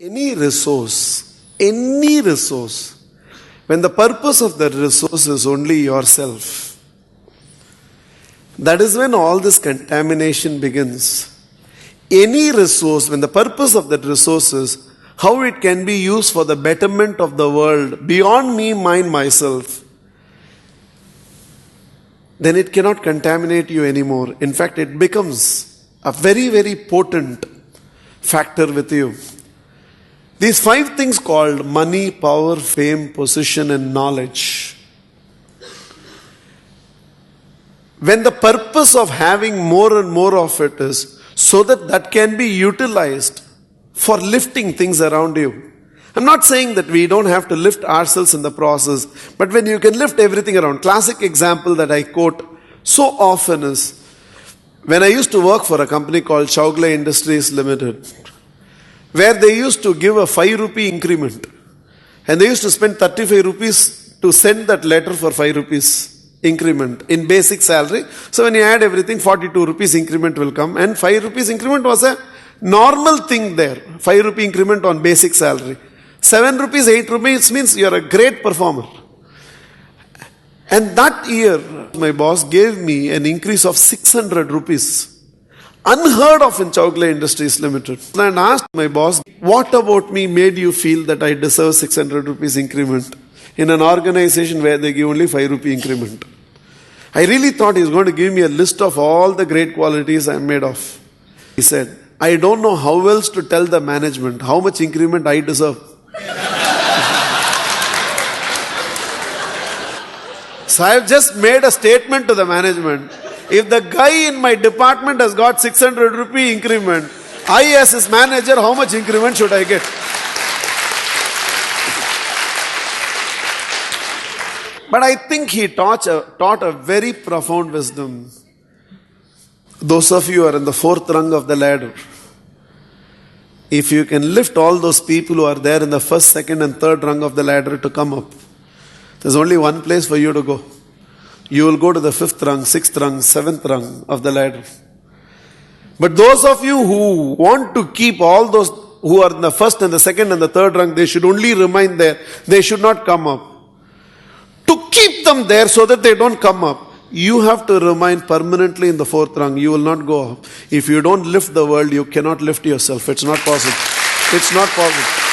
any resource, when the purpose of that resource is only yourself, that is when all this contamination begins. Any resource, when the purpose of that resource is how it can be used for the betterment of the world, beyond me, mine, myself, then it cannot contaminate you anymore. In fact, it becomes a very, very potent factor with you. These 5 things called money, power, fame, position, and knowledge. When the purpose of having more and more of it is so that can be utilized for lifting things around you. I'm not saying that we don't have to lift ourselves in the process, but when you can lift everything around. Classic example that I quote so often is when I used to work for a company called Chowgle Industries Limited, where they used to give a 5 rupee increment, and they used to spend 35 rupees to send that letter for 5 rupees increment in basic salary. So when you add everything, 42 rupees increment will come, and 5 rupees increment was a normal thing there. 5 rupee increment on basic salary. 7 rupees, 8 rupees means you are a great performer. And that year, my boss gave me an increase of 600 rupees. Unheard of in Chowgle Industries Limited. And I asked my boss, what about me made you feel that I deserve 600 rupees increment in an organization where they give only 5 rupee increment? I really thought he was going to give me a list of all the great qualities I am made of. He said, I don't know how else to tell the management how much increment I deserve. So I have just made a statement to the management. If the guy in my department has got 600 rupee increment, I as his manager, how much increment should I get? But I think he taught a very profound wisdom. Those of you who are in the 4th rung of the ladder, if you can lift all those people who are there in the 1st, 2nd and 3rd rung of the ladder to come up, there's only one place for you to go. You will go to the 5th rung, 6th rung, 7th rung of the ladder. But those of you who want to keep all those who are in the 1st and the 2nd and the 3rd rung, they should only remain there. They should not come up. To keep them there so that they don't come up, you have to remain permanently in the 4th rung. You will not go up. If you don't lift the world, you cannot lift yourself. It's not possible. It's not possible.